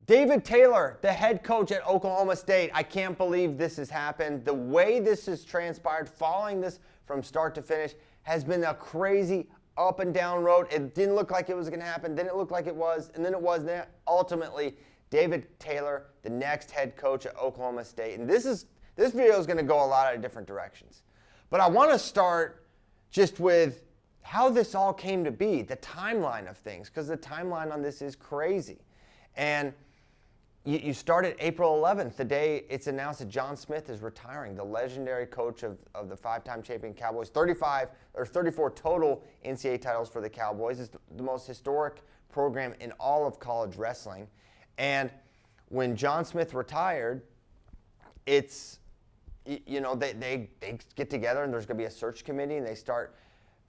David Taylor, the head coach at Oklahoma State. I can't believe this has happened. The way this has transpired, following this from start to finish, has been a crazy up and down road. It didn't look like it was going to happen. Then it looked like it was. And then it was. Then ultimately, David Taylor, the next head coach at Oklahoma State. And this video is going to go a lot of different directions. But I want to start just with how this all came to be, the timeline of things, because the timeline on this is crazy. And you start at April 11th, the day it's announced that John Smith is retiring, the legendary coach of the five-time champion Cowboys. 34 total NCAA titles for the Cowboys. It's the most historic program in all of college wrestling. And when John Smith retired, it's, you know, they get together and there's going to be a search committee and they start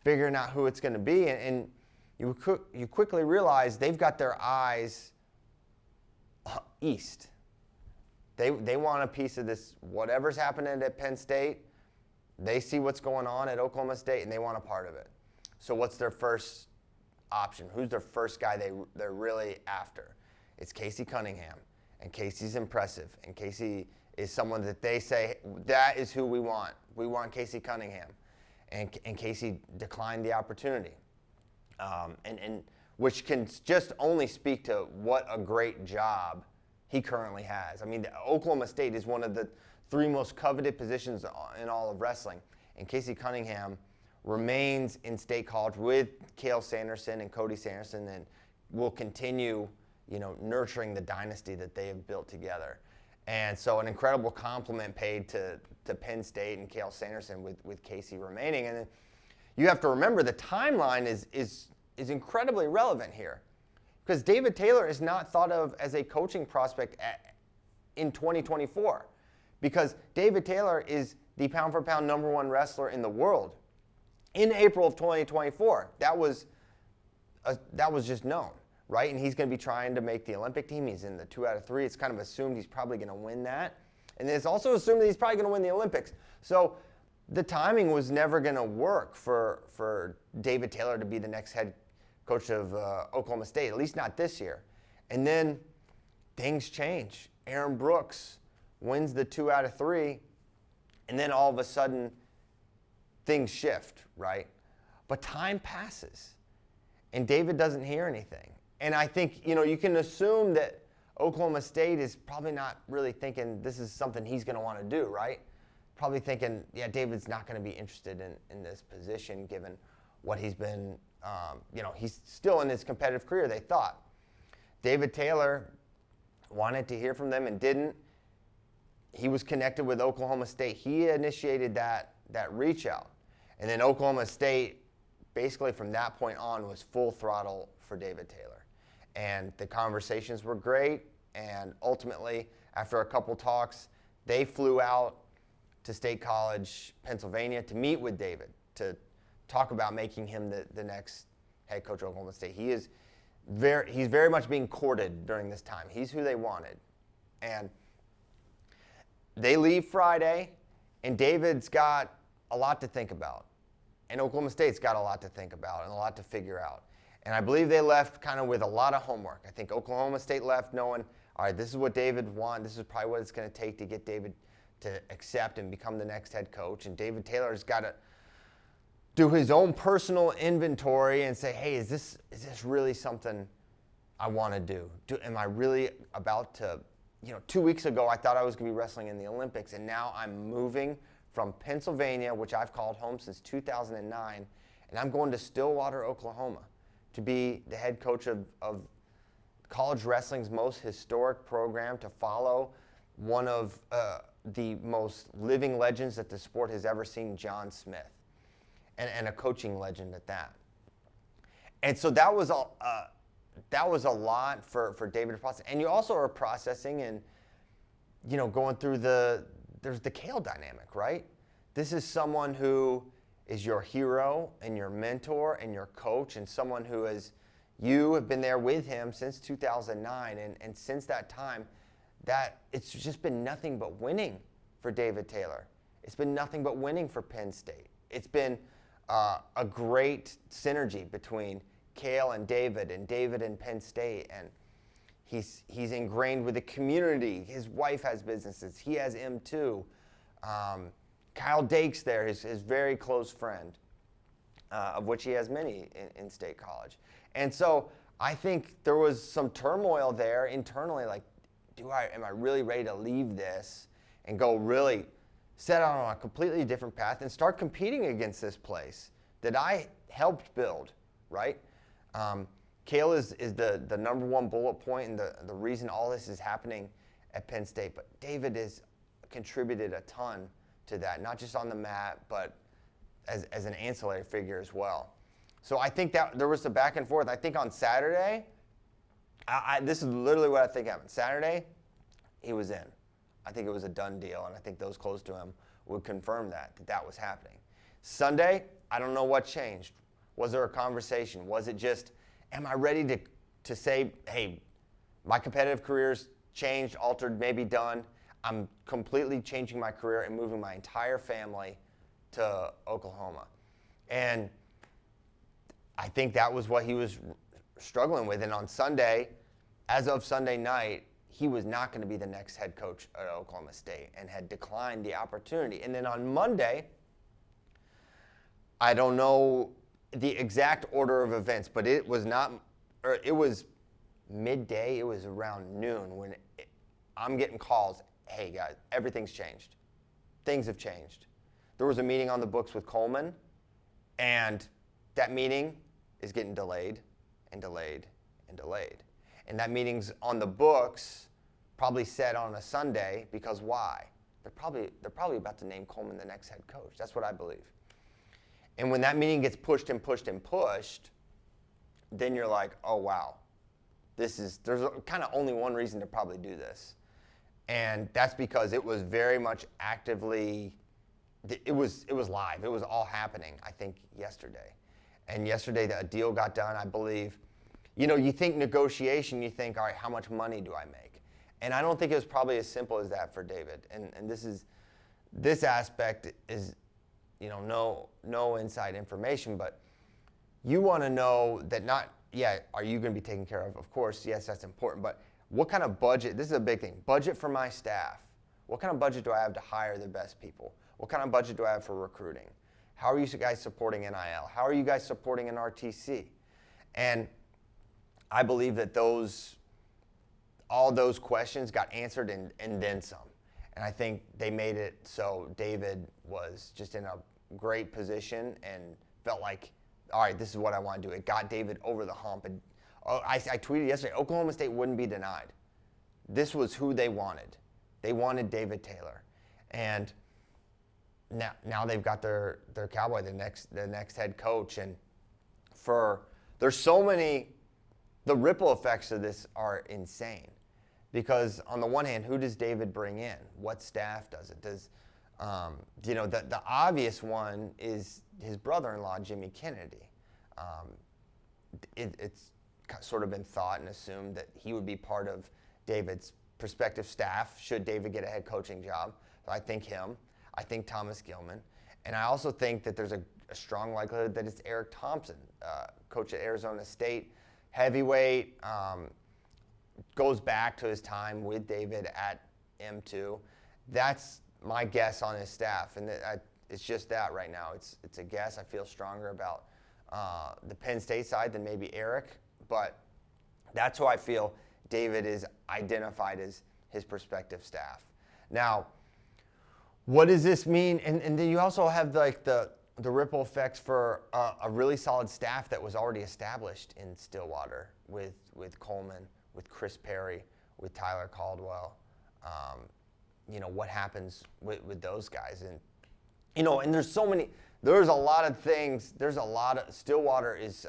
figuring out who it's going to be. And you quickly realize they've got their eyes east. They want a piece of this, whatever's happening at Penn State. They see what's going on at Oklahoma State and they want a part of it. So what's their first option? Who's their first guy they're really after? It's Casey Cunningham. And Casey's impressive. And Casey is someone that they say, that is who we want. We want Casey Cunningham. And Casey declined the opportunity. And which can just only speak to what a great job he currently has. I mean, Oklahoma State is one of the three most coveted positions in all of wrestling. And Casey Cunningham remains in State College with Cale Sanderson and Cody Sanderson and will continue, you know, nurturing the dynasty that they have built together. And so an incredible compliment paid to Penn State and Cale Sanderson with Casey remaining. And then you have to remember the timeline is incredibly relevant here because David Taylor is not thought of as a coaching prospect in 2024 because David Taylor is the pound-for-pound #1 wrestler in the world. In April of 2024, that was just known, right? And he's going to be trying to make the Olympic team. He's in the 2 out of 3. It's kind of assumed he's probably going to win that. And it's also assumed that he's probably going to win the Olympics. So the timing was never going to work for David Taylor to be the next head coach of Oklahoma State, at least not this year. And then things change. Aaron Brooks wins the 2 out of 3, and then all of a sudden things shift, right? But time passes, and David doesn't hear anything. And I think, you know, you can assume that Oklahoma State is probably not really thinking this is something he's going to want to do, right? Probably thinking, yeah, David's not going to be interested in this position given what he's been, you know, he's still in his competitive career, they thought. David Taylor wanted to hear from them and didn't. He was connected with Oklahoma State. He initiated that reach out. And then Oklahoma State, basically from that point on, was full throttle for David Taylor. And the conversations were great. And ultimately, after a couple talks, they flew out to State College, Pennsylvania, to meet with David, to talk about making him the next head coach of Oklahoma State. He's very much being courted during this time. He's who they wanted. And they leave Friday, and David's got a lot to think about. And Oklahoma State's got a lot to think about and a lot to figure out. And I believe they left kind of with a lot of homework. I think Oklahoma State left knowing, all right, this is what David wants. This is probably what it's going to take to get David to accept and become the next head coach. And David Taylor's got to do his own personal inventory and say, hey, is this really something I want to do? Am I really about to, you know, 2 weeks ago I thought I was going to be wrestling in the Olympics, and now I'm moving from Pennsylvania, which I've called home since 2009, and I'm going to Stillwater, Oklahoma to be the head coach of college wrestling's most historic program, to follow one of the most living legends that the sport has ever seen, John Smith, and a coaching legend at that. And so that was a lot for David to process. And you also are processing and, you know, going through there's the Cale dynamic, right? This is someone who is your hero and your mentor and your coach, and someone who you have been there with him since 2009. And since that time, that it's just been nothing but winning for David Taylor. It's been nothing but winning for Penn State. It's been a great synergy between Cale and David and Penn State. And He's ingrained with the community. His wife has businesses. He has M2. Kyle Dake's there, his very close friend, of which he has many in State College. And so I think there was some turmoil there internally, like, am I really ready to leave this and go really set out on a completely different path and start competing against this place that I helped build, right? Kale is the number one bullet point and the reason all this is happening at Penn State, but David has contributed a ton to that, not just on the mat, but as an ancillary figure as well. So I think that there was some back and forth. I think on Saturday, this is literally what I think happened. Saturday, he was in. I think it was a done deal, and I think those close to him would confirm that was happening. Sunday, I don't know what changed. Was there a conversation? Was it just, am I ready to say, hey, my competitive career's changed, altered, maybe done. I'm completely changing my career and moving my entire family to Oklahoma. And I think that was what he was struggling with. And on Sunday, as of Sunday night, he was not going to be the next head coach at Oklahoma State and had declined the opportunity. And then on Monday, I don't know the exact order of events, but it was midday. It was around noon when I'm getting calls. Hey guys, everything's changed. Things have changed. There was a meeting on the books with Coleman, and that meeting is getting delayed and delayed and delayed. And that meeting's on the books, probably set on a Sunday, because why? They're probably about to name Coleman the next head coach. That's what I believe. And when that meeting gets pushed and pushed and pushed, then you're like, oh wow, there's kind of only one reason to probably do this. And that's because it was very much actively, it was live. It was all happening, I think, yesterday. And yesterday, a deal got done, I believe. You know, you think negotiation, you think, all right, how much money do I make? And I don't think it was probably as simple as that for David. And this aspect is, you know, no inside information, but you want to know that are you going to be taken care of? Of course, yes, that's important, but what kind of budget, this is a big thing, budget for my staff. What kind of budget do I have to hire the best people? What kind of budget do I have for recruiting? How are you guys supporting NIL? How are you guys supporting an RTC? And I believe that all those questions got answered and then some. And I think they made it so David was just in a great position and felt like, all right, this is what I want to do. It got David over the hump. And I tweeted yesterday, Oklahoma State wouldn't be denied. This was who they wanted. They wanted David Taylor. And now they've got their Cowboy, the next head coach. And there's so many, the ripple effects of this are insane. Because on the one hand, who does David bring in? What staff does it? The obvious one is his brother-in-law, Jimmy Kennedy. It's sort of been thought and assumed that he would be part of David's prospective staff should David get a head coaching job. So I think him. I think Thomas Gilman. And I also think that there's a strong likelihood that it's Eric Thompson, coach at Arizona State, heavyweight, goes back to his time with David at M2. That's my guess on his staff, and it's just that right now. It's a guess. I feel stronger about the Penn State side than maybe Eric, but that's who I feel David is identified as his prospective staff. Now, what does this mean? And then you also have like the ripple effects for a really solid staff that was already established in Stillwater with Coleman, with Chris Perry, with Tyler Caldwell. What happens with those guys? And, and there's a lot of things. Stillwater is,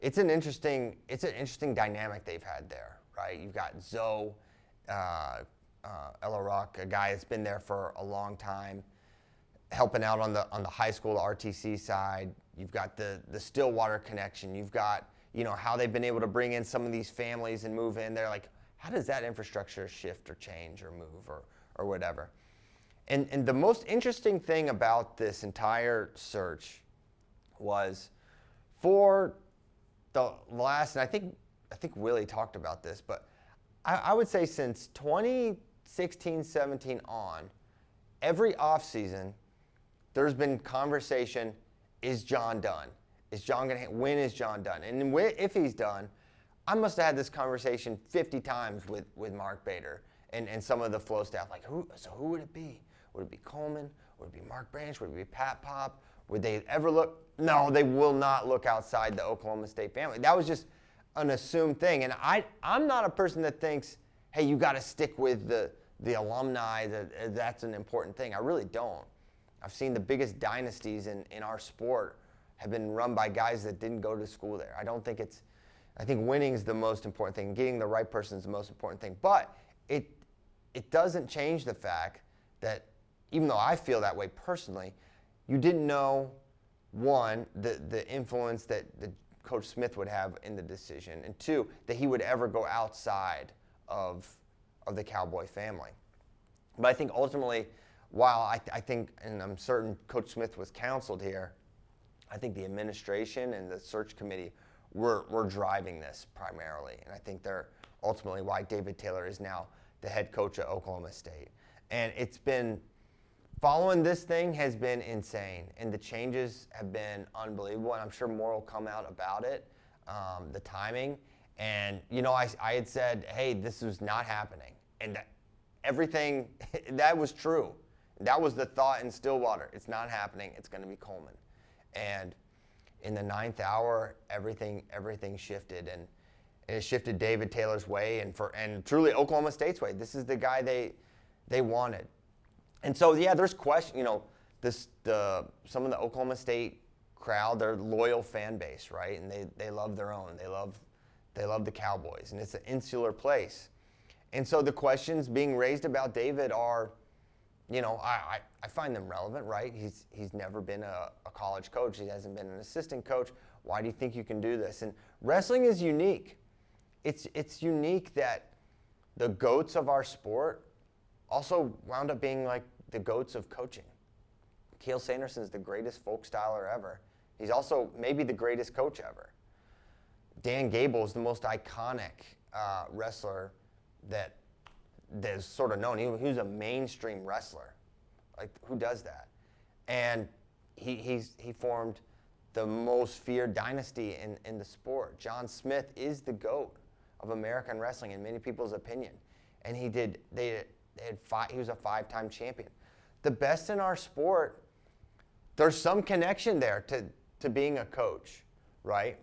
it's an interesting dynamic they've had there, right? You've got Zoe, Ella Rock, a guy that's been there for a long time, helping out on the high school RTC side. You've got the Stillwater connection. You've got, how they've been able to bring in some of these families and move in. They're like, how does that infrastructure shift or change or move or whatever? And the most interesting thing about this entire search was for the last, and I think I think Willie talked about this, but I would say since 2016, 17 on, every offseason, there's been conversation, is John done? Is John going to, when is John done? And if he's done, I must have had this conversation 50 times with Mark Bader and some of the Flow staff. Like, who would it be? Would it be Coleman? Would it be Mark Branch? Would it be Pat Pop? Would they ever look? No, they will not look outside the Oklahoma State family. That was just an assumed thing. And I'm not a person that thinks, hey, you got to stick with the alumni, that's an important thing. I really don't. I've seen the biggest dynasties in our sport have been run by guys that didn't go to school there. I think winning is the most important thing. Getting the right person is the most important thing. But it doesn't change the fact that even though I feel that way personally, you didn't know, one, the influence that Coach Smith would have in the decision, and two, that he would ever go outside of the Cowboy family. But I think ultimately, while I think, and I'm certain Coach Smith was counseled here, I think the administration and the search committee were driving this primarily. And I think they're ultimately why David Taylor is now the head coach at Oklahoma State. And it's been, following this thing has been insane. And the changes have been unbelievable. And I'm sure more will come out about it, the timing. And, you know, I had said, hey, this was not happening. And everything, that was true. That was the thought in Stillwater. It's not happening. It's going to be Coleman. And in the ninth hour, everything shifted. And it shifted David Taylor's way and truly Oklahoma State's way. This is the guy they wanted. And so, yeah, there's question, you know, some of the Oklahoma State crowd, they're loyal fan base, right? And they love their own. They love the Cowboys, and it's an insular place. And so the questions being raised about David are, you know, I find them relevant, right? He's never been a college coach. He hasn't been an assistant coach. Why do you think you can do this? And wrestling is unique. It's unique that the GOATs of our sport also wound up being like the GOATs of coaching. Cael Sanderson is the greatest folk styler ever. He's also maybe the greatest coach ever. Dan Gable is the most iconic wrestler that is sort of known. He was a mainstream wrestler. Like, who does that? And he formed the most feared dynasty in the sport. John Smith is the GOAT of American wrestling in many people's opinion. And he was a 5-time champion. The best in our sport, there's some connection there to being a coach, right?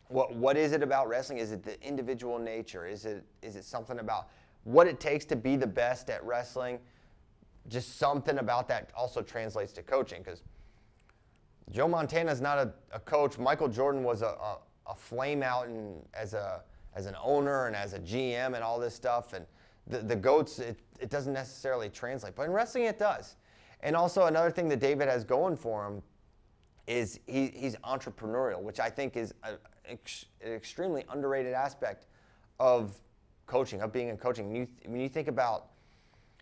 What is it about wrestling? Is it the individual nature? Is it something about what it takes to be the best at wrestling? Just something about that also translates to coaching, because Joe Montana is not a coach. Michael Jordan was a flame out as an owner and as a GM and all this stuff. And the GOATs, it doesn't necessarily translate. But in wrestling, it does. And also another thing that David has going for him is he's entrepreneurial, which I think is an extremely underrated aspect of coaching, of being in coaching. When you think about,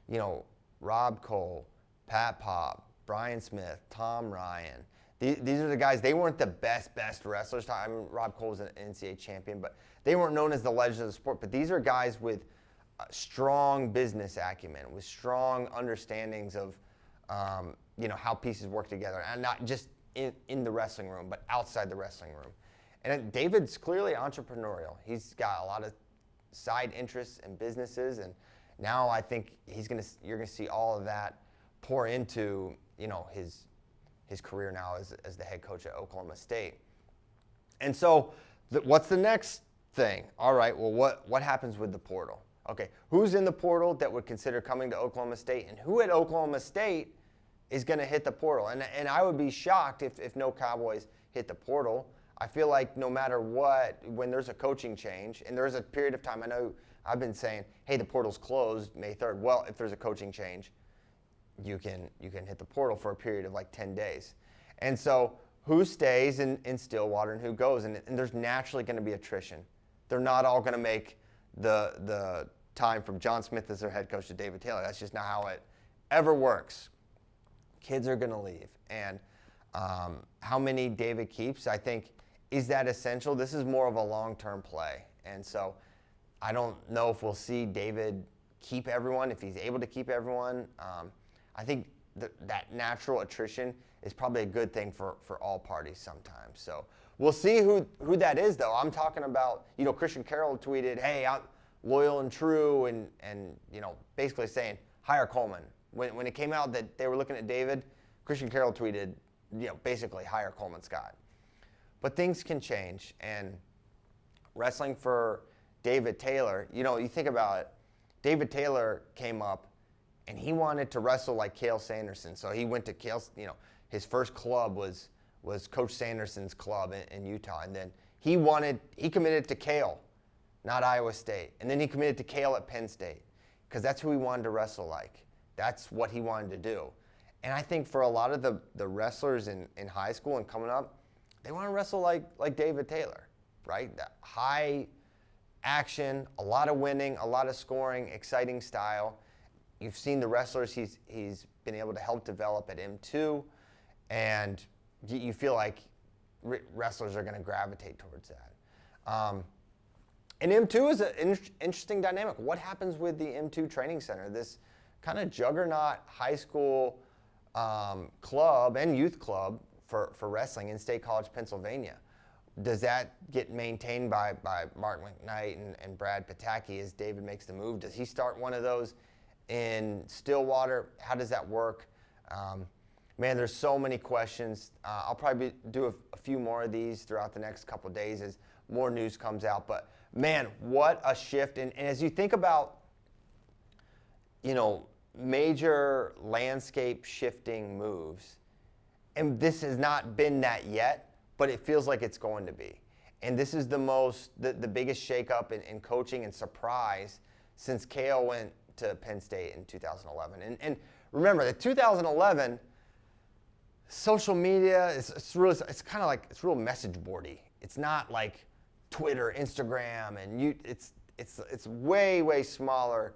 you know, Rob Cole, Pat Pop, Brian Smith, Tom Ryan, these are the guys. They weren't the best wrestlers. I mean, Rob Cole was an NCAA champion, but they weren't known as the legends of the sport. But these are guys with strong business acumen, with strong understandings of, you know, how pieces work together, and not just in the wrestling room, but outside the wrestling room. And David's clearly entrepreneurial. He's got a lot of side interests and businesses, and now I think you're gonna see all of that pour into, you know, his career now as the head coach at Oklahoma State. And so, what's the next thing? All right, well, what happens with the portal? Okay, who's in the portal that would consider coming to Oklahoma State, and who at Oklahoma State is going to hit the portal? And I would be shocked if no Cowboys hit the portal. I feel like no matter what, when there's a coaching change, and there's a period of time, I know I've been saying, hey, the portal's closed May 3rd. Well, if there's a coaching change, you can hit the portal for a period of like 10 days. And so who stays in Stillwater and who goes? And there's naturally going to be attrition. They're not all going to make the time from John Smith as their head coach to David Taylor. That's just not how it ever works. Kids are going to leave. And how many David keeps, I think, is that essential? This is more of a long-term play. And so I don't know if we'll see David keep everyone, if he's able to keep everyone. I think that natural attrition is probably a good thing for all parties sometimes. So we'll see who that is, though. I'm talking about, Christian Carroll tweeted, hey, I'm loyal and true, and basically saying, hire Coleman. When it came out that they were looking at David, Christian Carroll tweeted, basically hire Coleman Scott. But things can change, and wrestling for David Taylor, you think about it, David Taylor came up and he wanted to wrestle like Cael Sanderson. So he went to Cael's, his first club was Coach Sanderson's club in Utah. And then he committed to Cael, not Iowa State. And then he committed to Cael at Penn State because that's who he wanted to wrestle like. That's what he wanted to do. And I think for a lot of the wrestlers in high school and coming up, they want to wrestle like David Taylor, right? That high action, a lot of winning, a lot of scoring, exciting style. You've seen the wrestlers he's been able to help develop at M2, and you feel like wrestlers are going to gravitate towards that. And M2 is an interesting dynamic. What happens with the M2 training center, this kind of juggernaut high school club and youth club for wrestling in State College, Pennsylvania? Does that get maintained by Mark McKnight and Brad Pataki as David makes the move? Does he start one of those in Stillwater? How does that work? Man, there's so many questions. I'll probably do a few more of these throughout the next couple of days as more news comes out. But man, what a shift. And as you think about, major landscape shifting moves, and this has not been that yet, but it feels like it's going to be. And this is the biggest shakeup in coaching and surprise since Cael went to Penn State in 2011. And remember, the 2011 social media it's kind of like, it's real message boardy. It's not like Twitter, Instagram, and it's way smaller,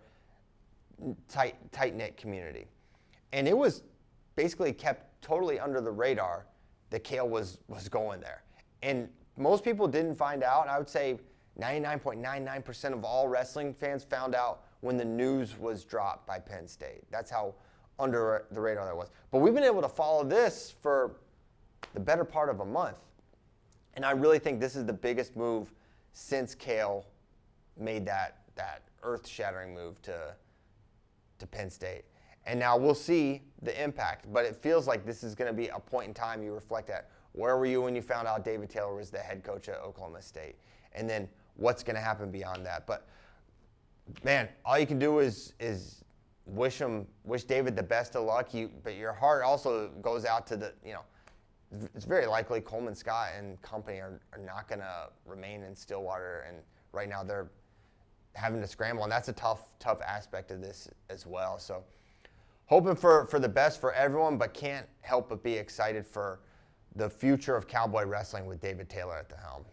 tight-knit community. And it was basically kept totally under the radar that Cael was going there. And most people didn't find out. I would say 99.99% of all wrestling fans found out when the news was dropped by Penn State. That's how under the radar that was. But we've been able to follow this for the better part of a month. And I really think this is the biggest move since Cael made that earth-shattering move to Penn State. And now we'll see the impact, but it feels like this is going to be a point in time you reflect at. Where were you when you found out David Taylor was the head coach at Oklahoma State? And then what's going to happen beyond that? But man, all you can do is wish David the best of luck. But your heart also goes out to it's very likely Coleman Scott and company are not going to remain in Stillwater, and right now they're having to scramble, and that's a tough aspect of this as well. So hoping for the best for everyone, but can't help but be excited for the future of Cowboy wrestling with David Taylor at the helm.